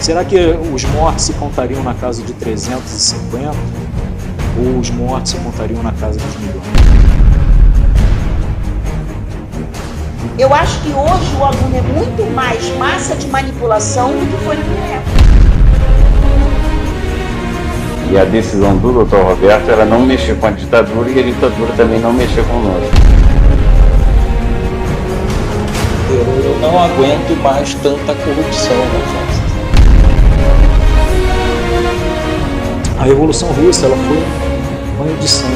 Será que os mortos se contariam na casa de 350? Ou os mortos se contariam na casa dos milhões? Eu acho que hoje o aluno é muito mais massa de manipulação do que foi na minha época. E a decisão do Dr. Roberto era não mexer com a ditadura e a ditadura também não mexer conosco. Eu não aguento mais tanta corrupção nas nossas. A Revolução Russa ela foi um banho de sangue,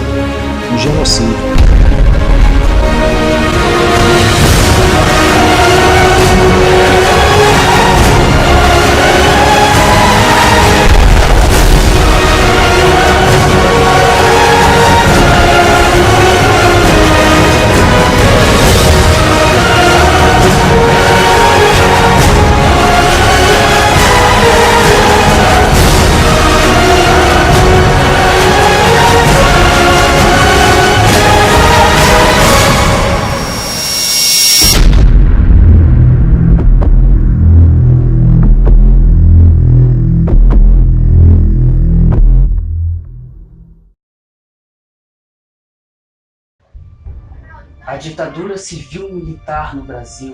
um genocídio. A ditadura civil-militar no Brasil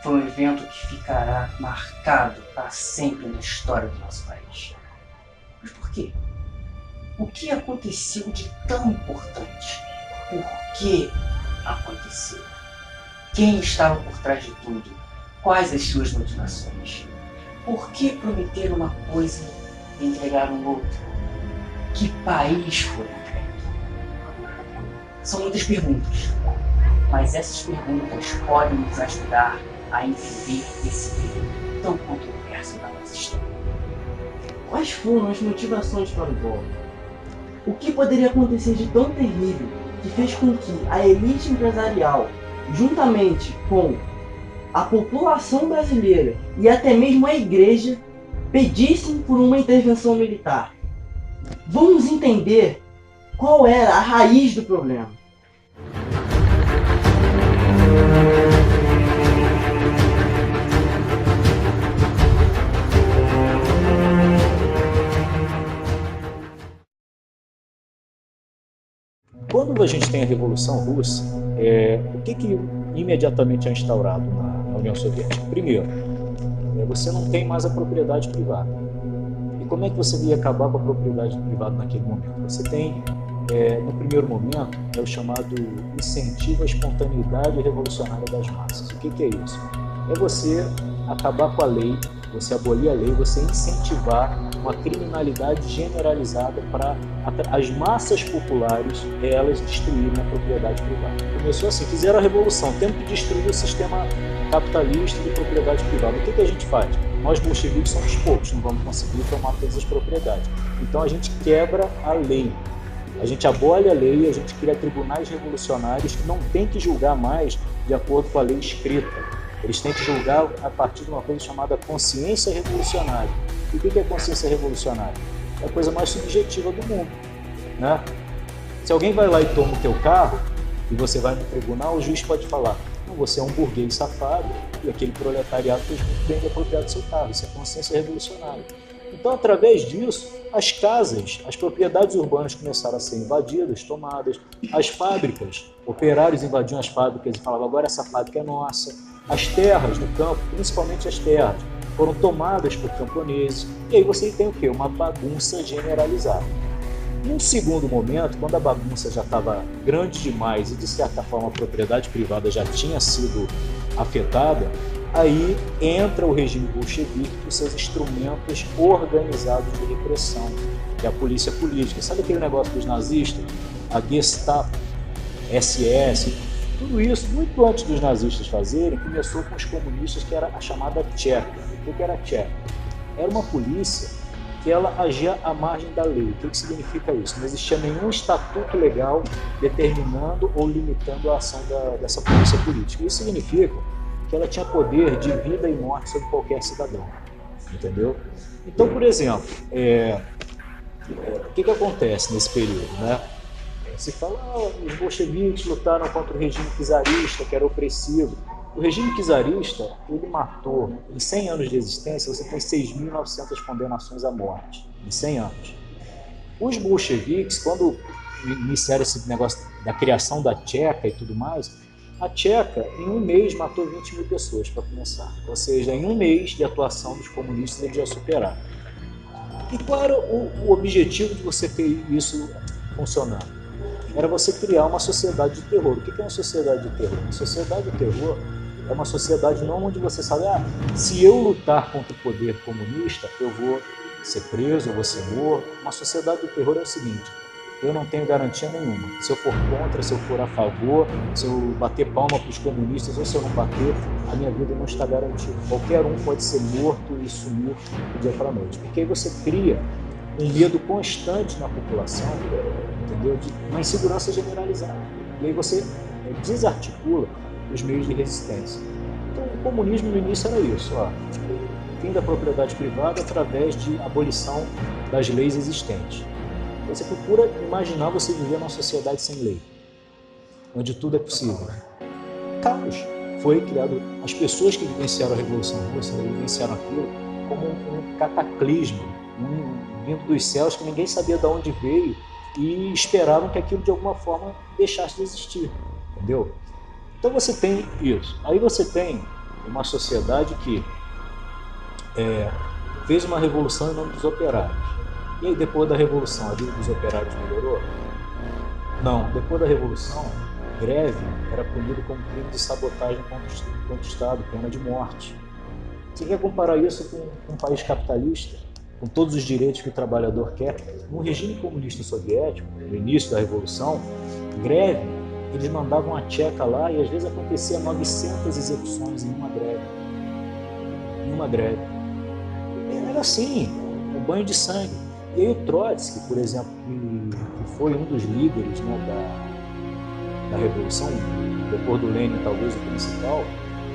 foi um evento que ficará marcado para sempre na história do nosso país. Mas por quê? O que aconteceu de tão importante? Por que aconteceu? Quem estava por trás de tudo? Quais as suas motivações? Por que prometer uma coisa e entregar um outro? Que país foi entregue? São muitas perguntas. Mas essas perguntas podem nos ajudar a entender esse período tão controverso da nossa história. Quais foram as motivações para o golpe? O que poderia acontecer de tão terrível que fez com que a elite empresarial, juntamente com a população brasileira e até mesmo a igreja, pedissem por uma intervenção militar? Vamos entender qual era a raiz do problema. Quando a gente tem a Revolução Russa, o que imediatamente é instaurado na União Soviética? Primeiro, você não tem mais a propriedade privada. E como é que você ia acabar com a propriedade privada naquele momento? Você tem, no primeiro momento, o chamado incentivo à espontaneidade revolucionária das massas. O que é isso? É você acabar com a lei, você abolir a lei, você incentivar uma criminalidade generalizada para as massas populares elas destruírem a propriedade privada. Começou assim, fizeram a revolução, tendo que destruir o sistema capitalista de propriedade privada. O que a gente faz? Nós bolcheviques somos poucos, não vamos conseguir tomar todas as propriedades. Então a gente quebra a lei. A gente abole a lei, a gente cria tribunais revolucionários que não tem que julgar mais de acordo com a lei escrita. Eles têm que julgar a partir de uma coisa chamada consciência revolucionária. E o que é consciência revolucionária? É a coisa mais subjetiva do mundo, né? Se alguém vai lá e toma o teu carro, e você vai no tribunal, o juiz pode falar: não, você é um burguês safado, e aquele proletariado fez muito bem de apropriar do seu carro. Isso é consciência revolucionária. Então, através disso, as casas, as propriedades urbanas começaram a ser invadidas, tomadas. As fábricas, operários invadiam as fábricas e falavam: agora essa fábrica é nossa. As terras no campo, principalmente as terras, foram tomadas por camponeses. E aí você tem o quê? Uma bagunça generalizada. Num segundo momento, quando a bagunça já estava grande demais e, de certa forma, a propriedade privada já tinha sido afetada, aí entra o regime bolchevique com seus instrumentos organizados de repressão, que é a polícia política. Sabe aquele negócio dos nazistas? A Gestapo, SS, tudo isso, muito antes dos nazistas fazerem, começou com os comunistas, que era a chamada Tcheca. O que era a Tcheca? Era uma polícia que ela agia à margem da lei. O que significa isso? Não existia nenhum estatuto legal determinando ou limitando a ação dessa polícia política. Isso significa que ela tinha poder de vida e morte sobre qualquer cidadão. Entendeu? Então, por exemplo, o que acontece nesse período, né? Se fala, os bolcheviques lutaram contra o regime czarista, que era opressivo. O regime czarista, ele matou, em 100 anos de existência, você tem 6.900 condenações à morte, em 100 anos. Os bolcheviques, quando iniciaram esse negócio da criação da Tcheca e tudo mais, a Tcheca, em um mês, matou 20 mil pessoas, para começar. Ou seja, em um mês de atuação dos comunistas, eles já superaram. E qual era o objetivo de você ter isso funcionando? Era você criar uma sociedade de terror. O que é uma sociedade de terror? Uma sociedade de terror é uma sociedade não onde você sabe, se eu lutar contra o poder comunista, eu vou ser preso, eu vou ser morto. Uma sociedade de terror é o seguinte: eu não tenho garantia nenhuma. Se eu for contra, se eu for a favor, se eu bater palma para os comunistas ou se eu não bater, a minha vida não está garantida. Qualquer um pode ser morto e sumir do dia para a noite. Porque aí você cria um medo constante na população, entendeu? De uma insegurança generalizada. E aí você desarticula os meios de resistência. Então o comunismo no início era isso, fim da propriedade privada através de abolição das leis existentes. Você procura imaginar você viver numa sociedade sem lei, onde tudo é possível. Caos. Foi criado, as pessoas que vivenciaram a Revolução Russa vivenciaram aquilo como um cataclismo, vindo dos céus que ninguém sabia de onde veio e esperavam que aquilo de alguma forma deixasse de existir, entendeu? Então você tem isso. Aí você tem uma sociedade que fez uma revolução em nome dos operários. E aí depois da revolução a vida dos operários melhorou? Não, depois da revolução, greve era punido como crime de sabotagem contra o Estado, pena de morte. Você quer comparar isso com um país capitalista, com todos os direitos que o trabalhador quer? No regime comunista soviético, no início da revolução, greve, eles mandavam a tcheca lá e às vezes acontecia 900 execuções em uma greve. Era assim, um banho de sangue. E aí o Trotsky, por exemplo, que foi um dos líderes, da Revolução, depois do Lenin talvez o principal,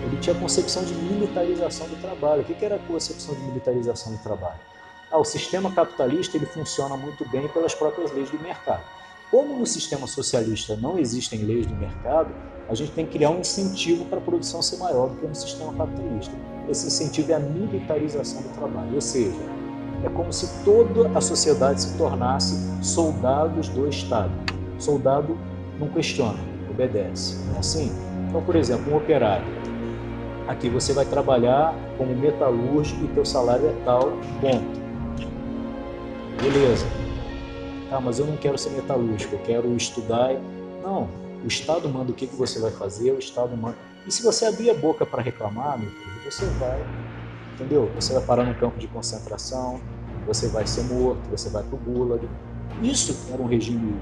ele tinha a concepção de militarização do trabalho. O que era a concepção de militarização do trabalho? O sistema capitalista ele funciona muito bem pelas próprias leis do mercado. Como no sistema socialista não existem leis do mercado, a gente tem que criar um incentivo para a produção ser maior do que no sistema capitalista. Esse incentivo é a militarização do trabalho, ou seja, é como se toda a sociedade se tornasse soldados do Estado. Soldado não questiona, obedece, não é assim? Então, por exemplo, um operário. Aqui você vai trabalhar como metalúrgico e teu salário é tal, ponto. Beleza. Mas eu não quero ser metalúrgico, eu quero estudar. Não, o Estado manda o que você vai fazer, o Estado manda. E se você abrir a boca para reclamar, meu filho, você vai, entendeu? Você vai parar num campo de concentração, você vai ser morto, você vai para o Gulag. Isso era um regime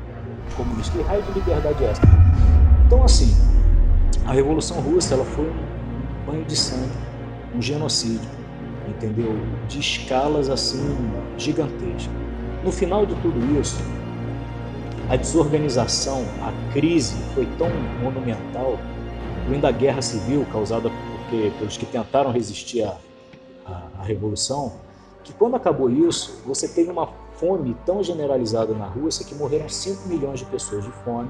comunista. Que raio de liberdade é essa? Então, assim, a Revolução Russa ela foi um banho de sangue, um genocídio, entendeu? De escalas assim gigantescas. No final de tudo isso, a desorganização, a crise foi tão monumental, incluindo a guerra civil causada pelos que tentaram resistir à Revolução, que quando acabou isso, você teve uma fome tão generalizada na Rússia que morreram 5 milhões de pessoas de fome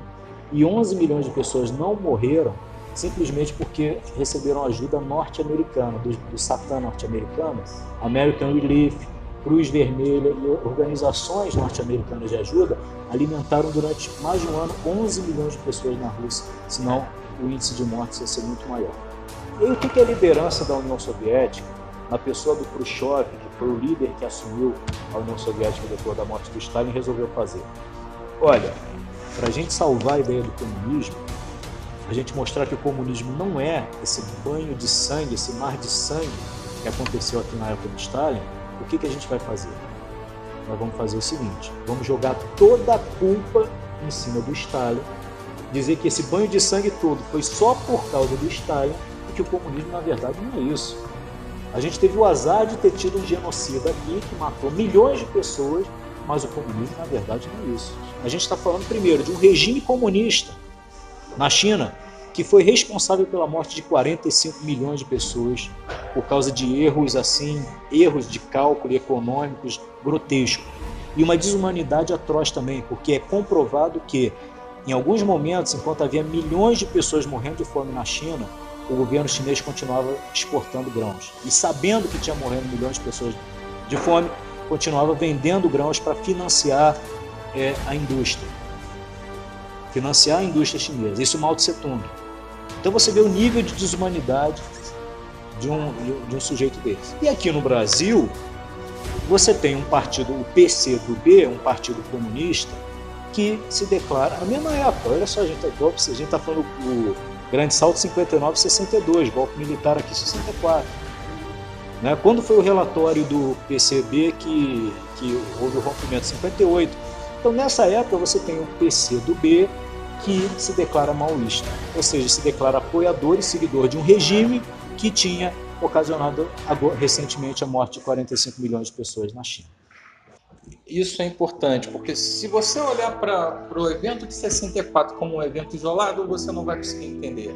e 11 milhões de pessoas não morreram simplesmente porque receberam ajuda norte-americana, do Satã norte-americano, American Relief, Cruz Vermelha e organizações norte-americanas de ajuda alimentaram durante mais de um ano 11 milhões de pessoas na Rússia, senão o índice de mortes ia ser muito maior. E aí o que a liderança da União Soviética, na pessoa do Khrushchev, que foi o líder que assumiu a União Soviética depois da morte do Stalin, resolveu fazer? Olha, para a gente salvar a ideia do comunismo, a gente mostrar que o comunismo não é esse banho de sangue, esse mar de sangue que aconteceu aqui na época do Stalin, o que a gente vai fazer? Nós vamos fazer o seguinte, vamos jogar toda a culpa em cima do Stalin, dizer que esse banho de sangue todo foi só por causa do Stalin e que o comunismo, na verdade, não é isso. A gente teve o azar de ter tido um genocida aqui que matou milhões de pessoas, mas o comunismo, na verdade, não é isso. A gente está falando, primeiro, de um regime comunista na China que foi responsável pela morte de 45 milhões de pessoas por causa de erros erros de cálculo econômicos grotescos. E uma desumanidade atroz também, porque é comprovado que, em alguns momentos, enquanto havia milhões de pessoas morrendo de fome na China, o governo chinês continuava exportando grãos. E sabendo que tinha morrendo milhões de pessoas de fome, continuava vendendo grãos para financiar a indústria. Financiar a indústria chinesa. Isso Mao Tse Tung. Então você vê o nível de desumanidade de um sujeito desse. E aqui no Brasil, você tem um partido, o PCdoB, um partido comunista, que se declara, na mesma época, olha só, a gente está falando do Grande Salto 59 62, golpe militar aqui 64. Né? Quando foi o relatório do PCB que houve o rompimento 58? Então nessa época você tem o PCdoB que se declara maoísta, ou seja, se declara apoiador e seguidor de um regime que tinha ocasionado recentemente a morte de 45 milhões de pessoas na China. Isso é importante, porque se você olhar para o evento de 64 como um evento isolado, você não vai conseguir entender.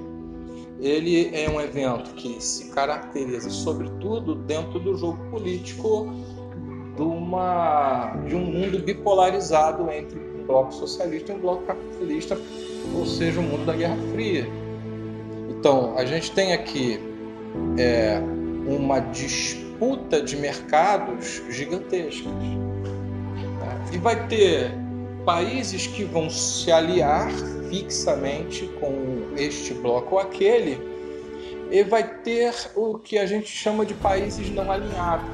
Ele é um evento que se caracteriza, sobretudo, dentro do jogo político de um mundo bipolarizado entre um bloco socialista e um bloco capitalista, ou seja, o mundo da Guerra Fria. Então, a gente tem aqui uma disputa de mercados gigantescas. E vai ter países que vão se aliar fixamente com este bloco ou aquele, e vai ter o que a gente chama de países não alinhados.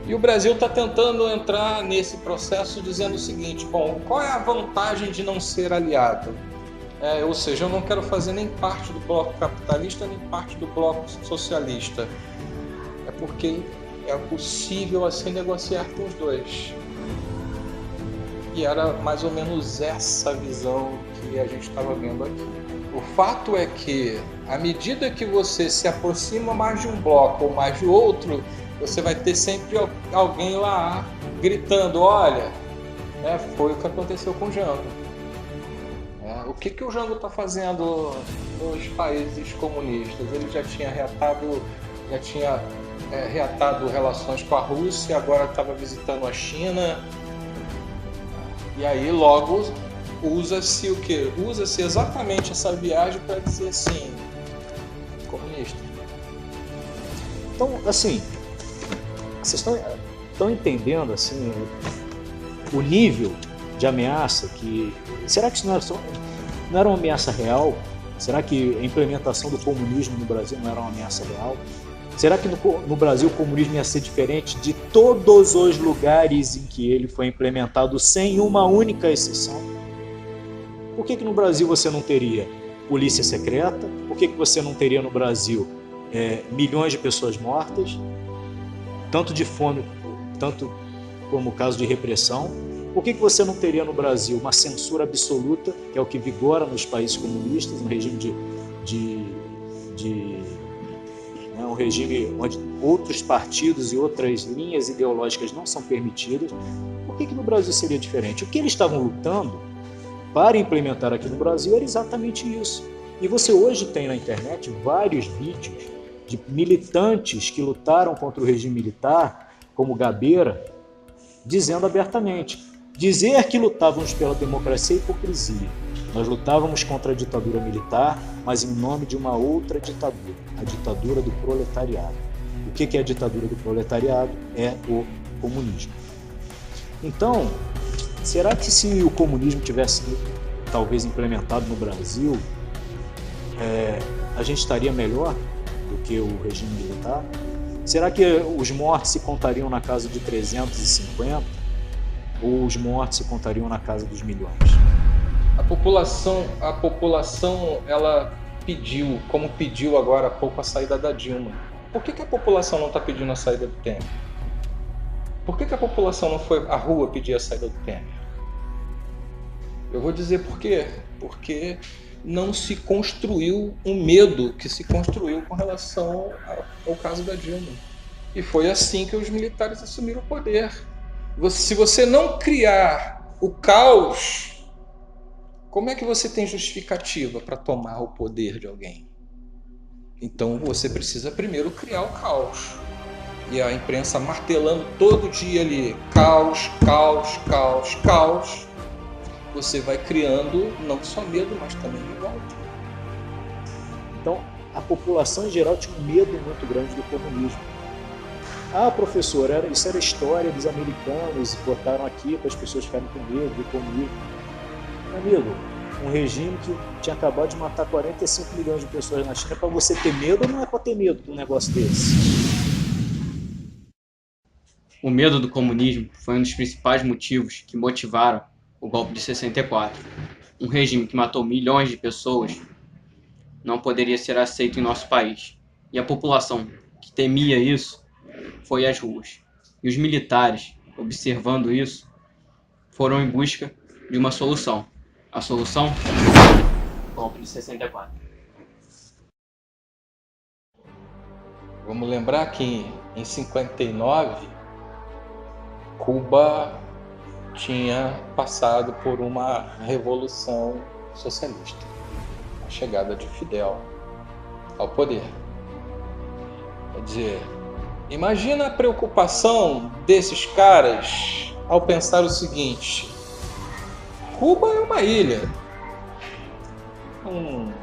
E o Brasil está tentando entrar nesse processo dizendo o seguinte: bom, qual é a vantagem de não ser aliado? Ou seja, eu não quero fazer nem parte do bloco capitalista, nem parte do bloco socialista. É porque é possível assim negociar com os dois. E era mais ou menos essa visão que a gente estava vendo aqui. O fato é que, à medida que você se aproxima mais de um bloco ou mais de outro, você vai ter sempre alguém lá gritando: olha, foi o que aconteceu com o Jango. O que o Jango está fazendo nos países comunistas? Ele já tinha reatado relações com a Rússia, agora estava visitando a China. E aí logo usa-se o quê? Usa-se exatamente essa viagem para dizer assim, comunista. Então, assim, vocês estão entendendo assim, o nível de ameaça que... Será que isso não era uma ameaça real? Será que a implementação do comunismo no Brasil não era uma ameaça real? Será que no Brasil o comunismo ia ser diferente de todos os lugares em que ele foi implementado, sem uma única exceção? Por que no Brasil você não teria polícia secreta? Por que você não teria no Brasil milhões de pessoas mortas, tanto de fome, tanto como caso de repressão? Por que você não teria no Brasil uma censura absoluta, que é o que vigora nos países comunistas, um regime um regime onde outros partidos e outras linhas ideológicas não são permitidas? Por que no Brasil seria diferente? O que eles estavam lutando para implementar aqui no Brasil era exatamente isso. E você hoje tem na internet vários vídeos de militantes que lutaram contra o regime militar, como Gabeira, dizendo abertamente: dizer que lutávamos pela democracia é hipocrisia. Nós lutávamos contra a ditadura militar, mas em nome de uma outra ditadura, a ditadura do proletariado. O que é a ditadura do proletariado? É o comunismo. Então, será que se o comunismo tivesse talvez implementado no Brasil, a gente estaria melhor do que o regime militar? Será que os mortos se contariam na casa de 350? Ou os mortos se contariam na casa dos milhões? A população, ela pediu, como pediu agora há pouco, a saída da Dilma. Por que a população não está pedindo a saída do Temer? Por que a população não foi à rua pedir a saída do Temer? Eu vou dizer por quê. Porque não se construiu um medo que se construiu com relação ao caso da Dilma. E foi assim que os militares assumiram o poder. Se você não criar o caos, como é que você tem justificativa para tomar o poder de alguém? Então você precisa primeiro criar o caos. E a imprensa martelando todo dia ali, caos, caos, caos, caos. Você vai criando não só medo, mas também revolta. Então, a população em geral tinha um medo muito grande do comunismo. Ah, professor, isso era história dos americanos, botaram aqui para as pessoas ficarem com medo do comunismo. Meu amigo, um regime que tinha acabado de matar 45 milhões de pessoas na China, para você ter medo ou não é para ter medo de um negócio desse? O medo do comunismo foi um dos principais motivos que motivaram o golpe de 64. Um regime que matou milhões de pessoas não poderia ser aceito em nosso país. E a população que temia isso foi às ruas. E os militares, observando isso, foram em busca de uma solução. A solução? Golpe de 64. Vamos lembrar que em 59, Cuba tinha passado por uma revolução socialista, a chegada de Fidel ao poder. Quer dizer, imagina a preocupação desses caras ao pensar o seguinte: Cuba é uma ilha, não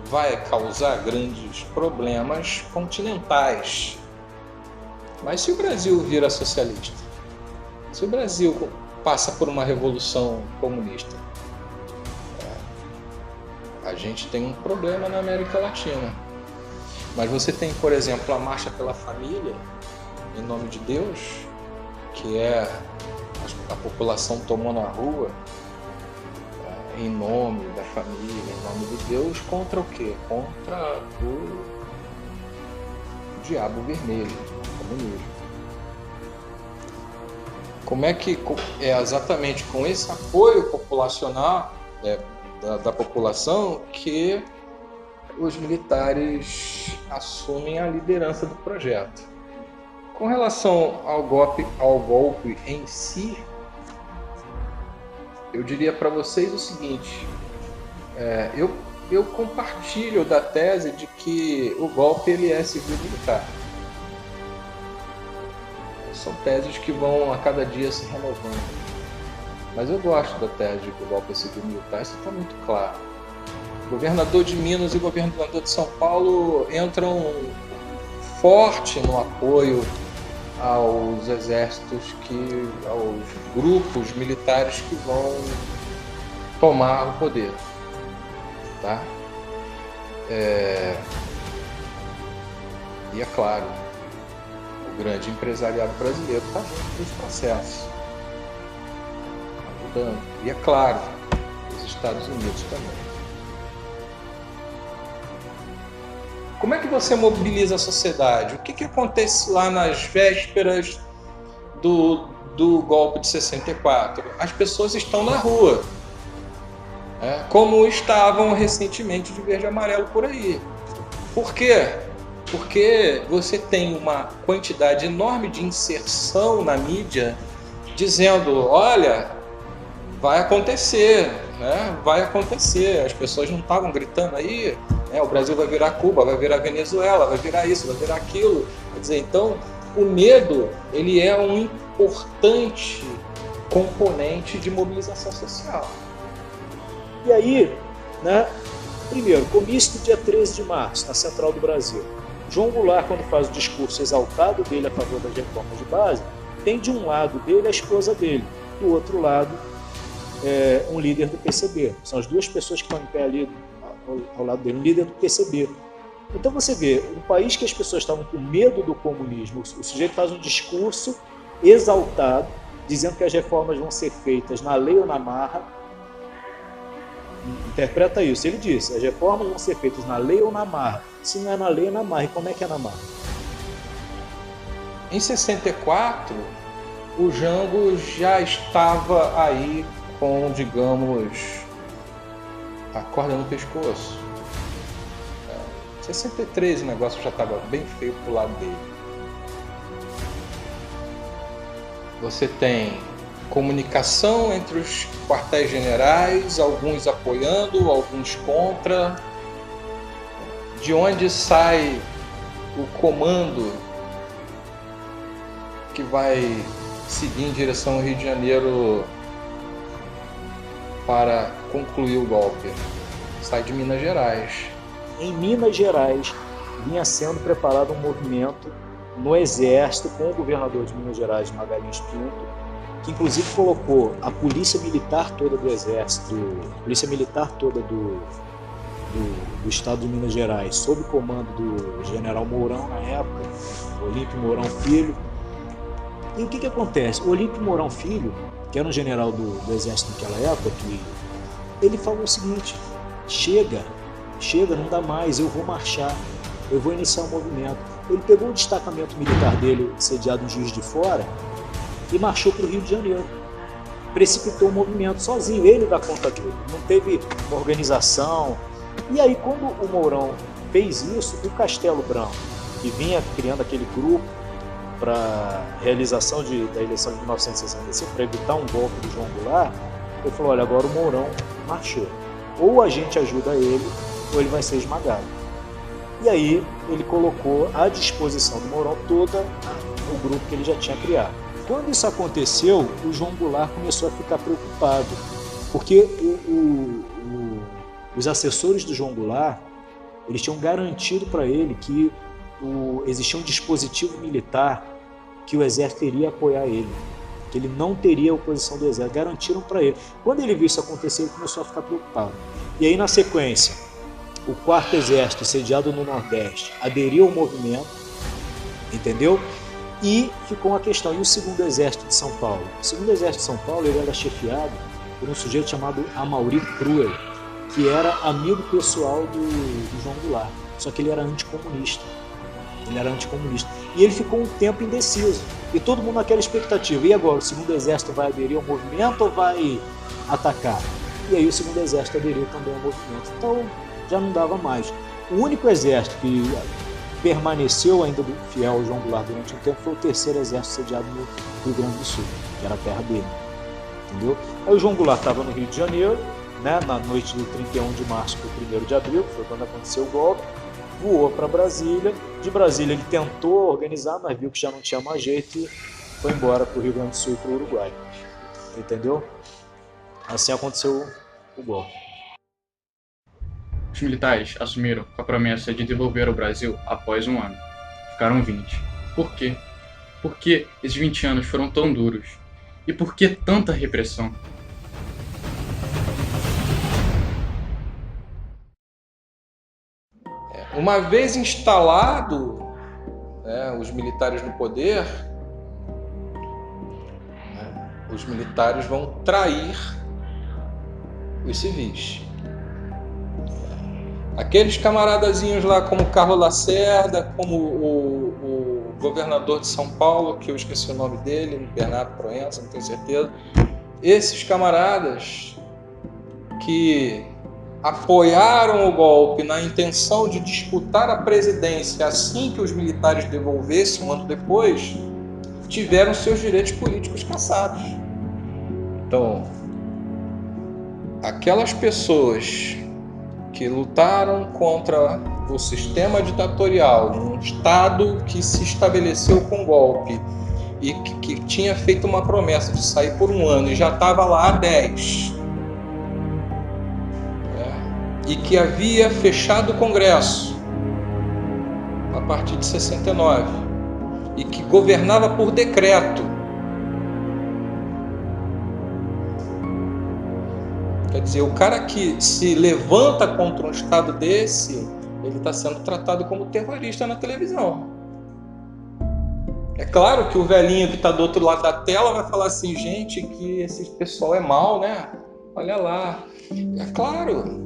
vai causar grandes problemas continentais. Mas se o Brasil vira socialista, se o Brasil passa por uma revolução comunista, a gente tem um problema na América Latina. Mas você tem, por exemplo, a Marcha pela Família, em nome de Deus, que é a população tomando a rua em nome da família, em nome de Deus, contra o quê? Contra o diabo vermelho, o comunismo. Como é que é exatamente com esse apoio populacional da população que os militares assumem a liderança do projeto? Com relação ao golpe em si, eu diria para vocês o seguinte: eu compartilho da tese de que o golpe ele é civil-militar. São teses que vão a cada dia se renovando. Mas eu gosto da tese de que o golpe é civil-militar, isso está muito claro. O governador de Minas e o governador de São Paulo entram forte no apoio aos exércitos, aos grupos militares que vão tomar o poder. Tá? E é claro, o grande empresariado brasileiro está junto nesse processo, ajudando. E é claro, os Estados Unidos também. Como é que você mobiliza a sociedade? O que acontece lá nas vésperas do golpe de 64? As pessoas estão na rua, como estavam recentemente de verde e amarelo por aí. Por quê? Porque você tem uma quantidade enorme de inserção na mídia dizendo: olha, vai acontecer, né? Vai acontecer. As pessoas não estavam gritando aí, o Brasil vai virar Cuba, vai virar Venezuela, vai virar isso, vai virar aquilo. Quer dizer, então, o medo ele é um importante componente de mobilização social. E aí, né, primeiro, comício do dia 13 de março, na Central do Brasil. João Goulart, quando faz o discurso exaltado dele a favor das reformas de base, tem de um lado dele a esposa dele, do outro lado um líder do PCB. São as duas pessoas que estão em pé ali ao lado dele, um líder do PCB. Então você vê, um país que as pessoas estavam com medo do comunismo, o sujeito faz um discurso exaltado, dizendo que as reformas vão ser feitas na lei ou na marra. Interpreta isso. Ele disse: as reformas vão ser feitas na lei ou na marra. Se não é na lei, é na marra. E como é que é na marra? Em 64, o Jango já estava aí com, digamos, a corda no pescoço. Em 63 o negócio já estava bem feio pro lado dele. Você tem comunicação entre os quartéis generais, alguns apoiando, alguns contra. De onde sai o comando que vai seguir em direção ao Rio de Janeiro para concluir o golpe? Sai de Minas Gerais. em Minas Gerais vinha sendo preparado um movimento no Exército com o governador de Minas Gerais, Magalhães Pinto, que inclusive colocou a polícia militar toda do Exército, a polícia militar toda do estado de Minas Gerais, sob o comando do general Mourão na época, Olímpio Mourão Filho. E o que acontece? O Olímpio Mourão Filho, que era um general do Exército naquela época, ele falou o seguinte: chega, não dá mais, eu vou marchar, eu vou iniciar um movimento. Ele pegou o destacamento militar dele, sediado em Juiz de Fora, e marchou para o Rio de Janeiro. Precipitou o movimento sozinho, ele dá conta dele, não teve uma organização. E aí, quando o Mourão fez isso, o Castelo Branco, que vinha criando aquele grupo para realização da eleição de 1965, para evitar um golpe do João Goulart, ele falou: olha, agora o Mourão marchou, ou a gente ajuda ele, ou ele vai ser esmagado. E aí ele colocou à disposição do Mourão todo o grupo que ele já tinha criado. Quando isso aconteceu, o João Goulart começou a ficar preocupado, porque os assessores do João Goulart, eles tinham garantido para ele que existia um dispositivo militar que o Exército iria apoiar ele, que ele não teria oposição do Exército, garantiram para ele. Quando ele viu isso acontecer, ele começou a ficar preocupado. E aí, na sequência, o 4º Exército, sediado no Nordeste, aderiu ao movimento, entendeu? E ficou uma questão: e o 2º Exército de São Paulo? O 2º Exército de São Paulo, ele era chefiado por um sujeito chamado Amaury Cruel, que era amigo pessoal do João Goulart, só que ele era anticomunista. E ele ficou um tempo indeciso. E todo mundo naquela expectativa: e agora, o 2º Exército vai aderir ao movimento ou vai atacar? E aí o 2º Exército aderiu também ao movimento. Então já não dava mais. O único exército que permaneceu ainda fiel ao João Goulart durante um tempo foi o 3º Exército, sediado no Rio Grande do Sul, que era a terra dele. Entendeu? Aí o João Goulart estava no Rio de Janeiro, né, na noite do 31 de março para o 1º de abril, que foi quando aconteceu o golpe, voou para Brasília. De Brasília ele tentou organizar, mas viu que já não tinha mais jeito e foi embora para o Rio Grande do Sul e para o Uruguai. Entendeu? Assim aconteceu o golpe. Os militares assumiram com a promessa de devolver ao Brasil após um ano. Ficaram 20. Por quê? Por que esses 20 anos foram tão duros? E por que tanta repressão? Uma vez instalado, os militares no poder, os militares vão trair os civis. Aqueles camaradazinhos lá, como Carlos Lacerda, como o governador de São Paulo, que eu esqueci o nome dele, Bernardo Proença, não tenho certeza. Esses camaradas que apoiaram o golpe na intenção de disputar a presidência assim que os militares devolvessem, um ano depois, tiveram seus direitos políticos cassados. Então, aquelas pessoas que lutaram contra o sistema ditatorial, um Estado que se estabeleceu com golpe e que tinha feito uma promessa de sair por um ano e já estava lá há 10, e que havia fechado o Congresso a partir de 69 e que governava por decreto. Quer dizer, o cara que se levanta contra um Estado desse, ele está sendo tratado como terrorista na televisão. É claro que o velhinho que está do outro lado da tela vai falar assim: gente, que esse pessoal é mau, né? Olha lá. É claro,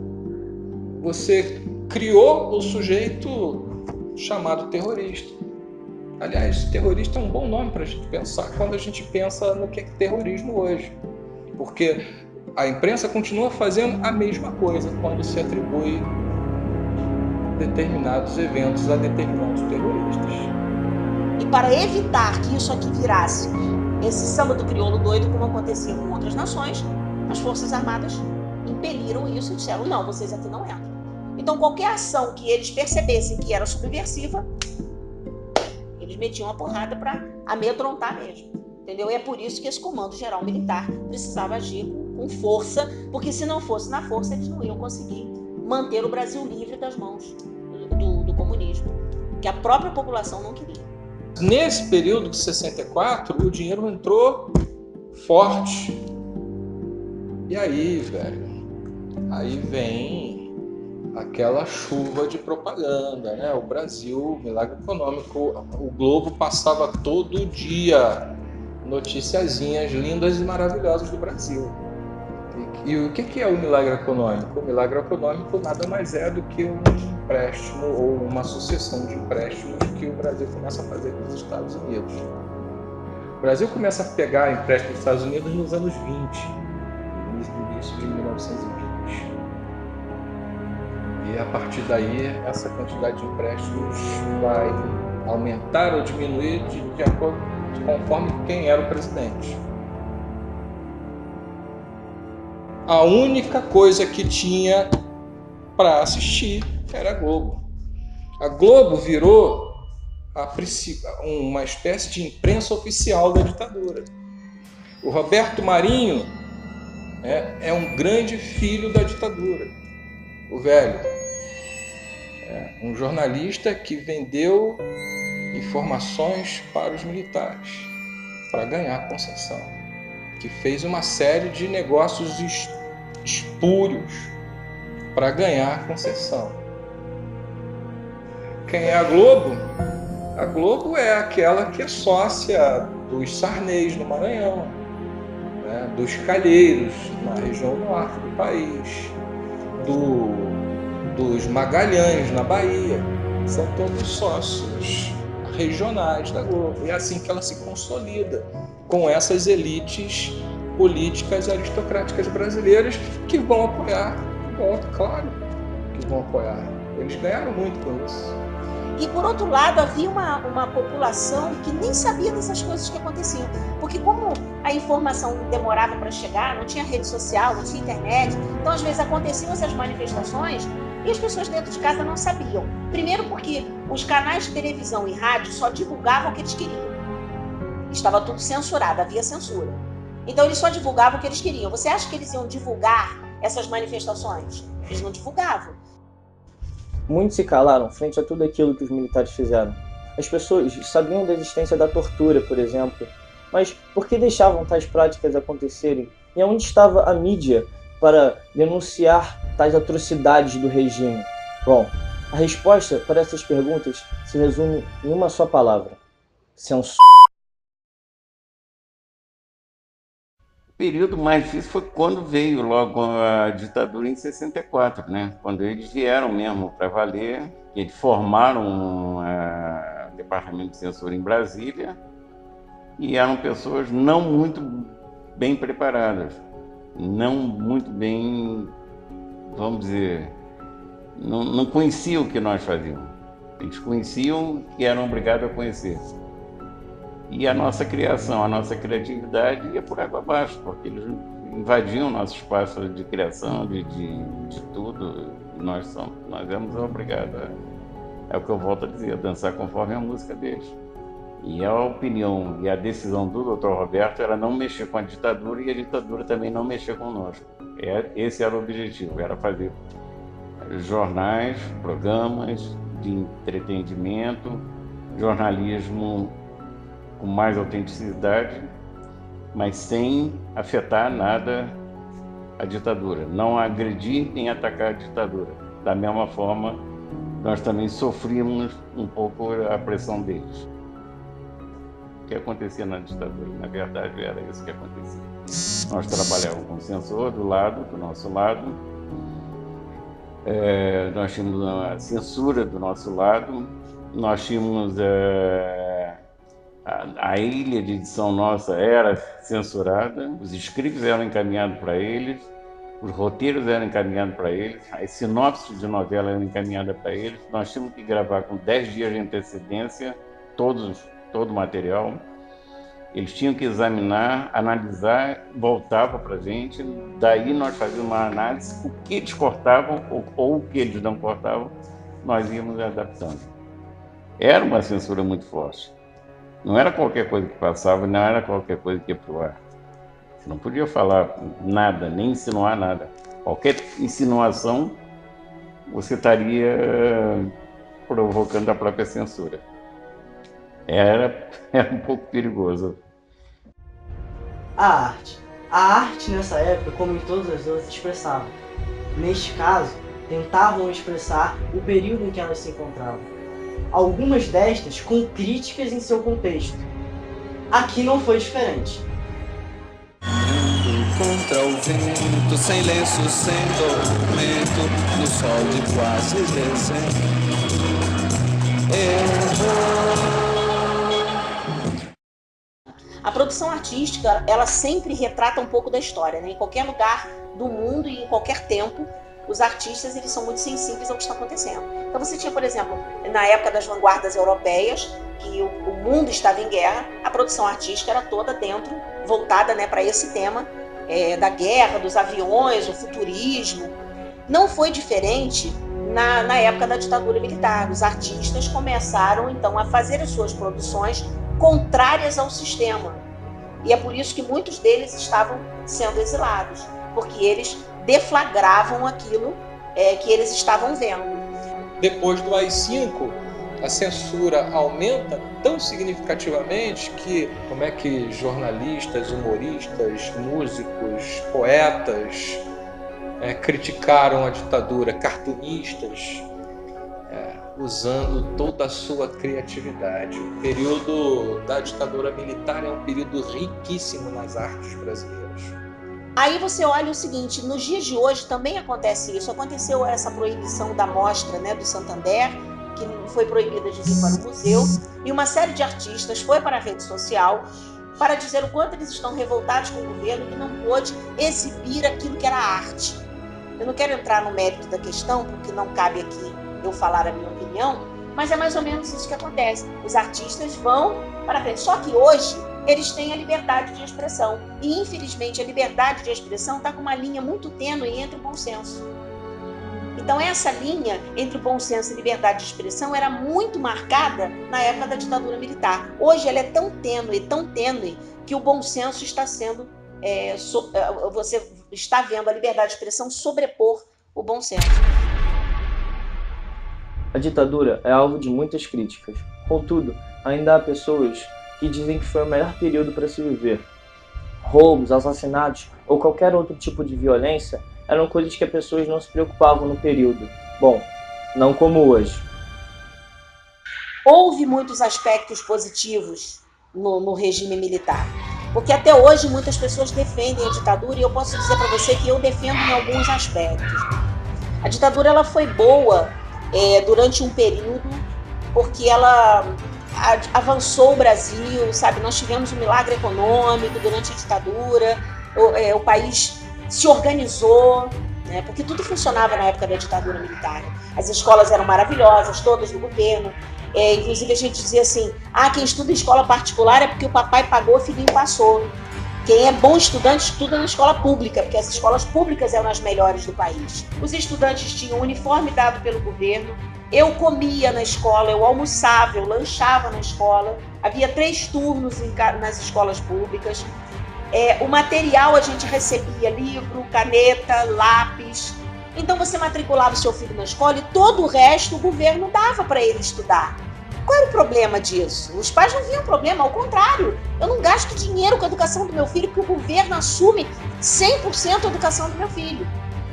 você criou o sujeito chamado terrorista. Aliás, terrorista é um bom nome para a gente pensar quando a gente pensa no que é terrorismo hoje. Porque a imprensa continua fazendo a mesma coisa quando se atribui determinados eventos a determinados terroristas. E para evitar que isso aqui virasse esse samba do crioulo doido, como acontecia com outras nações, as Forças Armadas impeliram isso e disseram: não, vocês aqui não entram. Então, qualquer ação que eles percebessem que era subversiva, eles metiam a porrada para amedrontar mesmo. Entendeu? E é por isso que esse Comando Geral Militar precisava agir com força, porque se não fosse na força, eles não iam conseguir manter o Brasil livre das mãos do comunismo, que a própria população não queria. Nesse período de 64, o dinheiro entrou forte. E aí, velho, aí vem aquela chuva de propaganda, né? O Brasil, milagre econômico, o Globo passava todo dia noticiazinhas lindas e maravilhosas do Brasil. E o que é o milagre econômico? O milagre econômico nada mais é do que um empréstimo ou uma sucessão de empréstimos que o Brasil começa a fazer com os Estados Unidos. O Brasil começa a pegar empréstimos dos Estados Unidos nos anos 20, no início de 1920. E a partir daí, essa quantidade de empréstimos vai aumentar ou diminuir de acordo conforme quem era o presidente. A única coisa que tinha para assistir era a Globo. A Globo virou uma espécie de imprensa oficial da ditadura. O Roberto Marinho é um grande filho da ditadura. O velho é um jornalista que vendeu informações para os militares para ganhar concessão, que fez uma série de negócios espúrios para ganhar concessão. Quem é a Globo? A Globo é aquela que é sócia dos Sarneys no Maranhão, né? Dos Calheiros na região norte do país, dos Magalhães na Bahia. São todos sócios regionais da Globo. E é assim que ela se consolida com essas elites políticas aristocráticas brasileiras que vão apoiar, claro que vão apoiar. Eles ganharam muito com isso. E, por outro lado, havia uma população que nem sabia dessas coisas que aconteciam. Porque como a informação demorava para chegar, não tinha rede social, não tinha internet, então, às vezes, aconteciam essas manifestações e as pessoas dentro de casa não sabiam. Primeiro porque os canais de televisão e rádio só divulgavam o que eles queriam. Estava tudo censurado, havia censura. Então, eles só divulgavam o que eles queriam. Você acha que eles iam divulgar essas manifestações? Eles não divulgavam. Muitos se calaram frente a tudo aquilo que os militares fizeram. As pessoas sabiam da existência da tortura, por exemplo, mas por que deixavam tais práticas acontecerem? E onde estava a mídia para denunciar tais atrocidades do regime? Bom, a resposta para essas perguntas se resume em uma só palavra: censura. O período mais difícil foi quando veio logo a ditadura em 64, né? Quando eles vieram mesmo para valer, eles formaram um departamento de censura em Brasília e eram pessoas não muito bem preparadas, não muito bem, vamos dizer, não conheciam o que nós fazíamos. Eles conheciam e eram obrigados a conhecer. E a nossa criação, a nossa criatividade ia por água abaixo, porque eles invadiam o nosso espaço de criação, de tudo. E nós éramos obrigados, é o que eu volto a dizer, a dançar conforme a música deles. E a opinião e a decisão do Dr. Roberto era não mexer com a ditadura e a ditadura também não mexer conosco. Esse era o objetivo, era fazer jornais, programas de entretenimento, jornalismo com mais autenticidade, mas sem afetar nada a ditadura. Não agredir nem atacar a ditadura. Da mesma forma, nós também sofríamos um pouco a pressão deles. O que acontecia na ditadura, na verdade, era isso que acontecia. Nós trabalhávamos com o censor do nosso lado, nós tínhamos a censura do nosso lado, nós tínhamos a ilha de edição nossa era censurada, os scripts eram encaminhados para eles, os roteiros eram encaminhados para eles, as sinopses de novela eram encaminhadas para eles, nós tínhamos que gravar com 10 dias de antecedência todo o material, eles tinham que examinar, analisar, voltava para a gente, daí nós fazíamos uma análise, o que eles cortavam ou o que eles não cortavam, nós íamos adaptando. Era uma censura muito forte. Não era qualquer coisa que passava, não era qualquer coisa que ia para o ar. Você não podia falar nada, nem insinuar nada. Qualquer insinuação você estaria provocando a própria censura. Era um pouco perigoso. A arte. A arte nessa época, como em todas as outras, expressava. Neste caso, tentavam expressar o período em que elas se encontravam. Algumas destas com críticas em seu contexto. Aqui não foi diferente. Contra o vento, sem lenço, sem documento, no sol de quase dezembro. A produção artística, ela sempre retrata um pouco da história, né? Em qualquer lugar do mundo e em qualquer tempo, os artistas eles são muito sensíveis ao que está acontecendo. Então você tinha, por exemplo, na época das vanguardas europeias, que o mundo estava em guerra, a produção artística era toda dentro, voltada, né, para esse tema da guerra, dos aviões, o futurismo. Não foi diferente na época da ditadura militar. Os artistas começaram, então, a fazer as suas produções contrárias ao sistema. E é por isso que muitos deles estavam sendo exilados, porque eles deflagravam aquilo que eles estavam vendo. Depois do AI-5, a censura aumenta tão significativamente que como é que jornalistas, humoristas, músicos, poetas criticaram a ditadura, cartunistas, usando toda a sua criatividade. O período da ditadura militar é um período riquíssimo nas artes brasileiras. Aí você olha o seguinte, nos dias de hoje também acontece isso. Aconteceu essa proibição da mostra, né, do Santander, que foi proibida de vir para o museu, e uma série de artistas foi para a rede social para dizer o quanto eles estão revoltados com o governo que não pôde exibir aquilo que era arte. Eu não quero entrar no mérito da questão, porque não cabe aqui eu falar a minha opinião, mas é mais ou menos isso que acontece. Os artistas vão para a frente. Só que hoje eles têm a liberdade de expressão. E, infelizmente, a liberdade de expressão está com uma linha muito tênue entre o bom senso. Então, essa linha entre o bom senso e liberdade de expressão era muito marcada na época da ditadura militar. Hoje ela é tão tênue, que o bom senso está sendo... você está vendo a liberdade de expressão sobrepor o bom senso. A ditadura é alvo de muitas críticas. Contudo, ainda há pessoas que dizem que foi o melhor período para se viver. Roubos, assassinatos ou qualquer outro tipo de violência eram coisas que as pessoas não se preocupavam no período. Bom, não como hoje. Houve muitos aspectos positivos no regime militar. Porque até hoje muitas pessoas defendem a ditadura e eu posso dizer para você que eu defendo em alguns aspectos. A ditadura ela foi boa durante um período porque ela avançou o Brasil, sabe? Nós tivemos um milagre econômico durante a ditadura, o país se organizou, né? Porque tudo funcionava na época da ditadura militar. As escolas eram maravilhosas, todas do governo. Inclusive a gente dizia assim, quem estuda em escola particular é porque o papai pagou, o filhinho passou. Quem é bom estudante estuda na escola pública, porque as escolas públicas eram as melhores do país. Os estudantes tinham uniforme dado pelo governo. Eu comia na escola, eu almoçava, eu lanchava na escola. Havia 3 turnos nas escolas públicas. O material a gente recebia livro, caneta, lápis. Então você matriculava o seu filho na escola e todo o resto o governo dava para ele estudar. Qual era o problema disso? Os pais não viam problema, ao contrário. Eu não gasto dinheiro com a educação do meu filho porque o governo assume 100% a educação do meu filho.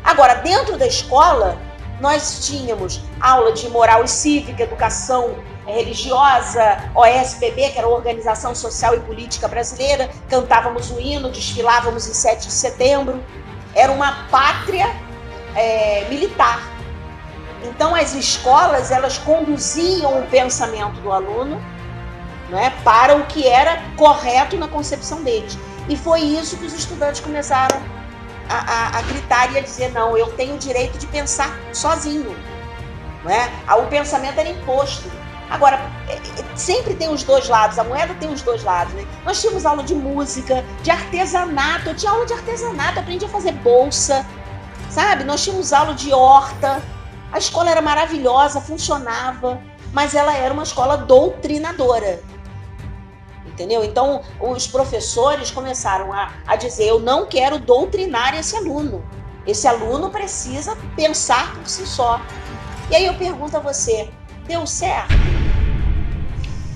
Agora, dentro da escola, nós tínhamos aula de moral e cívica, educação religiosa, OSPB, que era a Organização Social e Política Brasileira, cantávamos o hino, desfilávamos em 7 de setembro. Era uma pátria militar. Então as escolas elas conduziam o pensamento do aluno, né, para o que era correto na concepção deles. E foi isso que os estudantes começaram a gritar e a dizer, não, eu tenho o direito de pensar sozinho. Né? O pensamento era imposto. Agora, sempre tem os dois lados, a moeda tem os dois lados. Né? Nós tínhamos aula de música, de artesanato, eu tinha aula de artesanato, eu aprendi a fazer bolsa, sabe? Nós tínhamos aula de horta. A escola era maravilhosa, funcionava, mas ela era uma escola doutrinadora. Entendeu? Então, os professores começaram a dizer, eu não quero doutrinar esse aluno. Esse aluno precisa pensar por si só. E aí eu pergunto a você, deu certo?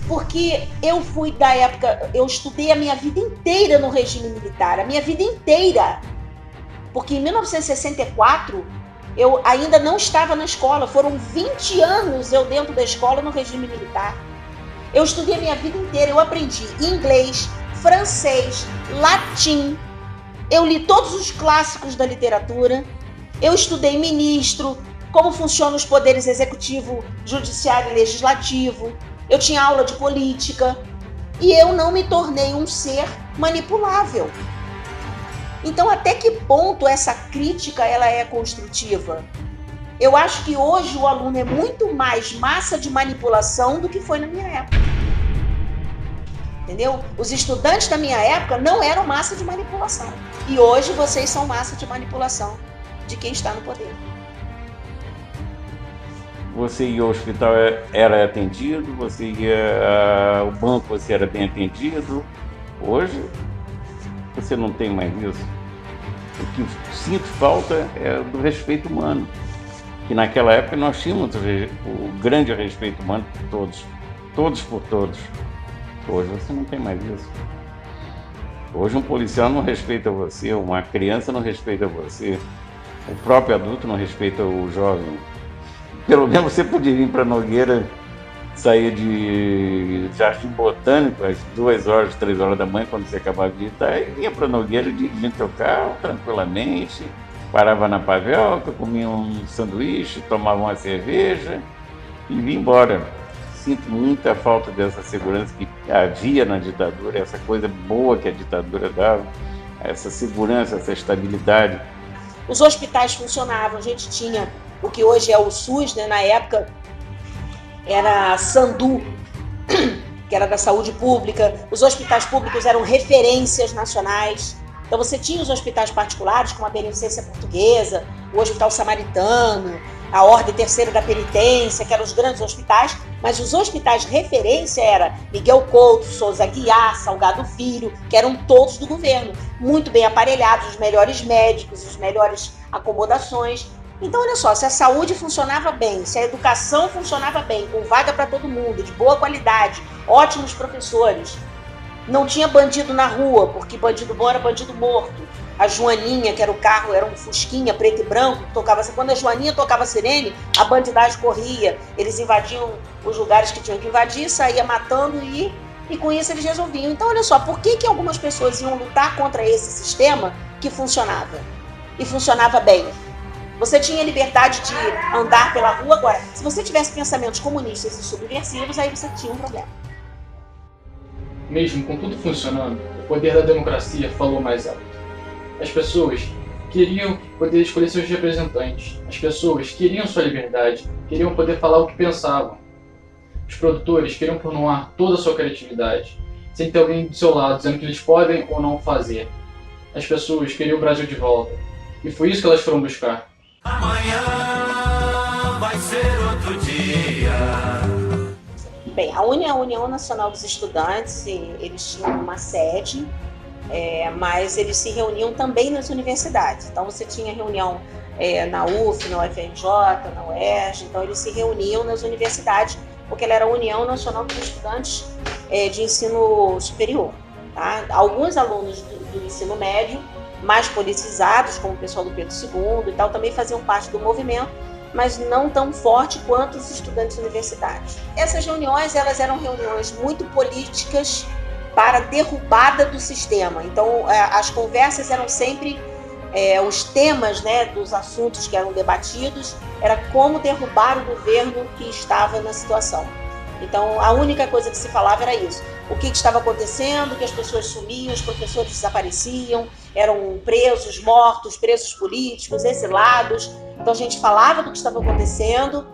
Porque eu fui da época, eu estudei a minha vida inteira no regime militar, a minha vida inteira. Porque em 1964, eu ainda não estava na escola, foram 20 anos eu dentro da escola no regime militar. Eu estudei a minha vida inteira, eu aprendi inglês, francês, latim, eu li todos os clássicos da literatura, eu estudei ministro, como funcionam os poderes executivo, judiciário e legislativo, eu tinha aula de política e eu não me tornei um ser manipulável. Então, até que ponto essa crítica ela é construtiva? Eu acho que hoje o aluno é muito mais massa de manipulação do que foi na minha época. Entendeu? Os estudantes da minha época não eram massa de manipulação. E hoje vocês são massa de manipulação de quem está no poder. Você ia ao hospital, era atendido, você ia ao banco, você era bem atendido. Hoje, você não tem mais isso. O que sinto falta é do respeito humano. Que naquela época nós tínhamos o grande respeito humano por todos. Todos por todos. Hoje você não tem mais isso. Hoje um policial não respeita você, uma criança não respeita você, o próprio adulto não respeita o jovem. Pelo menos você podia vir para Nogueira, sair de Jardim Botânico às 2 horas, 3 horas da manhã, quando você acabava de visitar, e ia para Nogueira dirigindo seu carro tranquilamente, parava na pavelca, comia um sanduíche, tomava uma cerveja e ia embora. Sinto muita falta dessa segurança que havia na ditadura, essa coisa boa que a ditadura dava, essa segurança, essa estabilidade. Os hospitais funcionavam, a gente tinha o que hoje é o SUS, né? Na época era Sandu, que era da saúde pública. Os hospitais públicos eram referências nacionais. Então você tinha os hospitais particulares, como a Beneficência Portuguesa, o Hospital Samaritano, a Ordem Terceira da Penitência, que eram os grandes hospitais, mas os hospitais referência era Miguel Couto, Souza Aguiar, Salgado Filho, que eram todos do governo, muito bem aparelhados, os melhores médicos, as melhores acomodações. Então, olha só, se a saúde funcionava bem, se a educação funcionava bem, com vaga para todo mundo, de boa qualidade, ótimos professores, não tinha bandido na rua, porque bandido bom era bandido morto. A Joaninha, que era o carro, era um fusquinha preto e branco, tocava. Quando a Joaninha tocava sirene, a bandidagem corria. Eles invadiam os lugares que tinham que invadir, saía matando e com isso eles resolviam. Então, olha só, por que algumas pessoas iam lutar contra esse sistema que funcionava? E funcionava bem. Você tinha liberdade de andar pela rua. Agora, se você tivesse pensamentos comunistas e subversivos, aí você tinha um problema. Mesmo com tudo funcionando, o poder da democracia falou mais alto. As pessoas queriam poder escolher seus representantes. As pessoas queriam sua liberdade, queriam poder falar o que pensavam. Os produtores queriam pôr no ar toda a sua criatividade, sem ter alguém do seu lado dizendo que eles podem ou não fazer. As pessoas queriam o Brasil de volta. E foi isso que elas foram buscar. Amanhã vai ser outro dia. Bem, a UNE é a União Nacional dos Estudantes, e eles tinham uma sede, mas eles se reuniam também nas universidades. Então você tinha reunião na UF, na UFRJ, na UERJ, então eles se reuniam nas universidades, porque ela era a União Nacional dos Estudantes de Ensino Superior. Tá? Alguns alunos do ensino médio, mais politizados, como o pessoal do Pedro II e tal, também faziam parte do movimento, mas não tão forte quanto os estudantes universitários. Essas reuniões, elas eram reuniões muito políticas para derrubada do sistema. Então, as conversas eram sempre, os temas, né, dos assuntos que eram debatidos, era como derrubar o governo que estava na situação. Então, a única coisa que se falava era isso. O que estava acontecendo, que as pessoas sumiam, os professores desapareciam, eram presos, mortos, presos políticos, exilados. Então, a gente falava do que estava acontecendo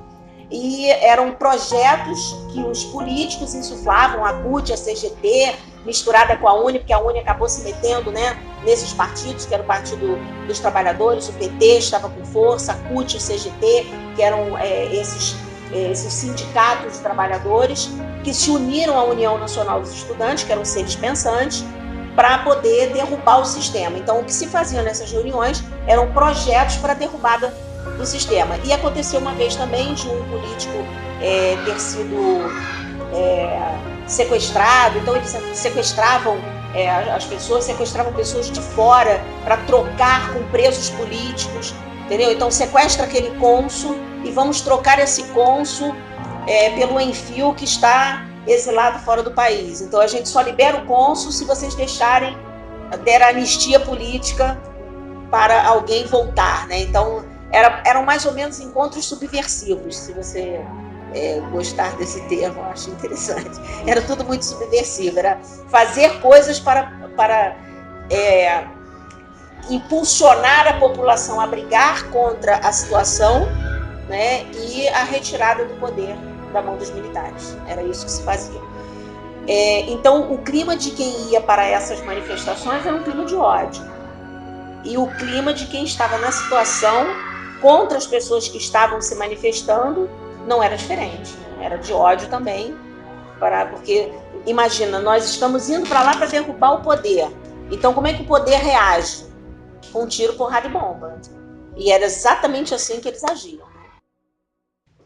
e eram projetos que os políticos insuflavam, a CUT, a CGT, misturada com a UNE, porque a UNE acabou se metendo, né, nesses partidos, que era o Partido dos Trabalhadores, o PT estava com força, a CUT e o CGT, que eram esses sindicatos de trabalhadores que se uniram à União Nacional dos Estudantes, que eram seres pensantes, para poder derrubar o sistema. Então, o que se fazia nessas reuniões eram projetos para a derrubada do sistema. E aconteceu uma vez também de um político ter sido sequestrado, então eles sequestravam as pessoas, sequestravam pessoas de fora para trocar com presos políticos, entendeu? Então sequestra aquele cônsul e vamos trocar esse cônsul pelo enfio que está exilado fora do país. Então a gente só libera o cônsul se vocês der anistia política para alguém voltar, né? Então eram mais ou menos encontros subversivos, se você gostar desse termo, eu acho interessante. Era tudo muito subversivo, era fazer coisas para impulsionar a população a brigar contra a situação, né, e a retirada do poder da mão dos militares. Era isso que se fazia. Então, o clima de quem ia para essas manifestações era um clima de ódio. E o clima de quem estava na situação contra as pessoas que estavam se manifestando não era diferente, era de ódio também, porque, imagina, nós estamos indo para lá para derrubar o poder, então como é que o poder reage? Com um tiro, porrada e bomba. E era exatamente assim que eles agiam.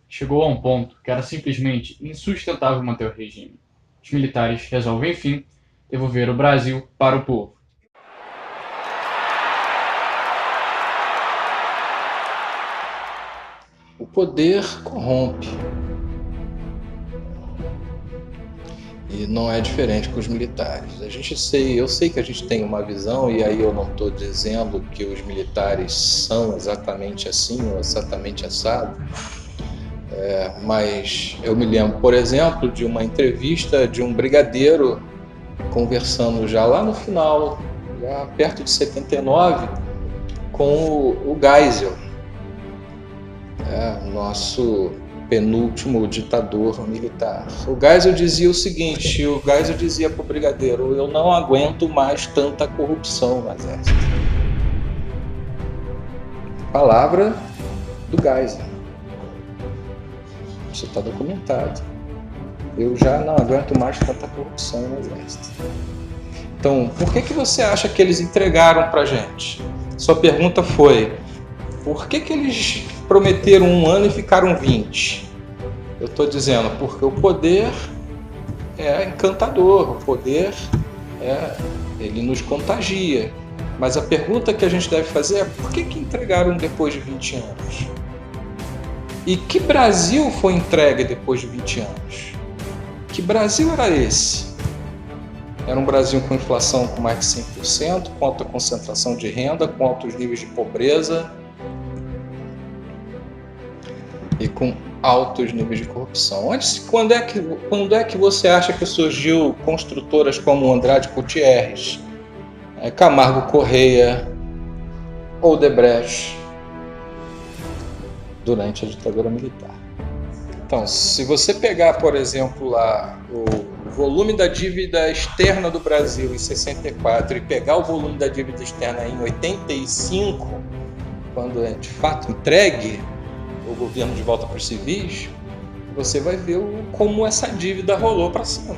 Chegou a um ponto que era simplesmente insustentável manter o regime. Os militares resolvem, enfim, devolver o Brasil para o povo. O poder corrompe. E não é diferente com os militares. Eu sei que a gente tem uma visão, e aí eu não estou dizendo que os militares são exatamente assim ou exatamente assado, mas eu me lembro, por exemplo, de uma entrevista de um brigadeiro conversando já lá no final, já perto de 79, com o Geisel, nosso penúltimo ditador militar. O Geisel dizia o seguinte, o Geisel dizia para o brigadeiro: eu não aguento mais tanta corrupção no exército. Palavra do Geisel. Isso está documentado. Eu já não aguento mais tanta corrupção no exército. Então, por que você acha que eles entregaram para a gente? Sua pergunta foi: por que eles prometeram 1 ano e ficaram 20? Eu estou dizendo porque o poder é encantador, o poder ele nos contagia. Mas a pergunta que a gente deve fazer é: por que entregaram depois de 20 anos? E que Brasil foi entregue depois de 20 anos? Que Brasil era esse? Era um Brasil com inflação com mais de 100%, com alta concentração de renda, com altos níveis de pobreza e com altos níveis de corrupção. Quando é que você acha que surgiu construtoras como Andrade Gutierrez, Camargo Correia, Odebrecht? Durante a ditadura militar. Então, se você pegar, por exemplo, lá o volume da dívida externa do Brasil em 64 e pegar o volume da dívida externa em 85, quando é de fato entregue o governo de volta para os civis, você vai ver como essa dívida rolou para cima.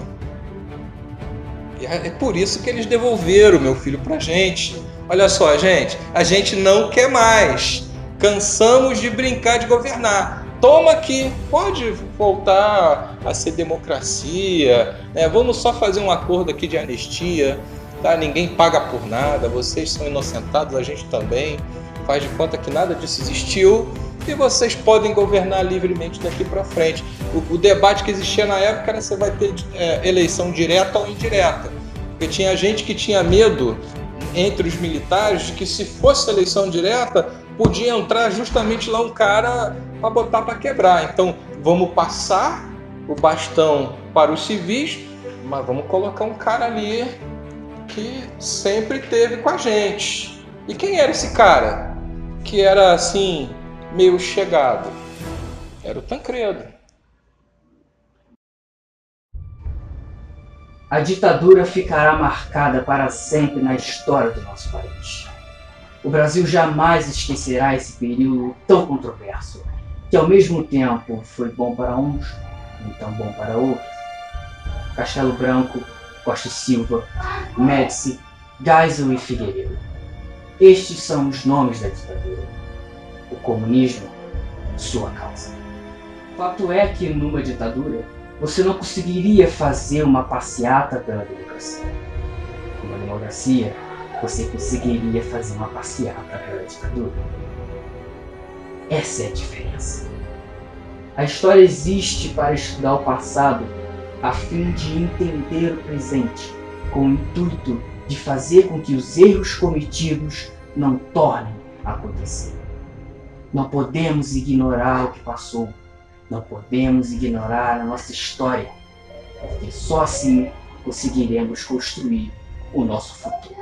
E é por isso que eles devolveram, meu filho, para a gente. Olha só, gente, a gente não quer mais. Cansamos de brincar de governar. Toma aqui, pode voltar a ser democracia, né? Vamos só fazer um acordo aqui de anistia, tá? Ninguém paga por nada, vocês são inocentados, a gente também. Faz de conta que nada disso existiu e vocês podem governar livremente daqui para frente. O debate que existia na época era se vai ter eleição direta ou indireta. Porque tinha gente que tinha medo entre os militares de que se fosse eleição direta, podia entrar justamente lá um cara para botar para quebrar. Então, vamos passar o bastão para os civis, mas vamos colocar um cara ali que sempre esteve com a gente. E quem era esse cara? Que era, assim, meio chegado. Era o Tancredo. A ditadura ficará marcada para sempre na história do nosso país. O Brasil jamais esquecerá esse período tão controverso, que ao mesmo tempo foi bom para uns e tão bom para outros. Castelo Branco, Costa e Silva, Médici, Geisel e Figueiredo. Estes são os nomes da ditadura. o comunismo, sua causa. Fato é que numa ditadura, você não conseguiria fazer uma passeata pela democracia. Numa democracia, você conseguiria fazer uma passeata pela ditadura. Essa é a diferença. A história existe para estudar o passado a fim de entender o presente, com o intuito de fazer com que os erros cometidos não tornem a acontecer. Não podemos ignorar o que passou, não podemos ignorar a nossa história, porque só assim conseguiremos construir o nosso futuro.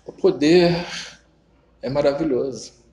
O poder é maravilhoso.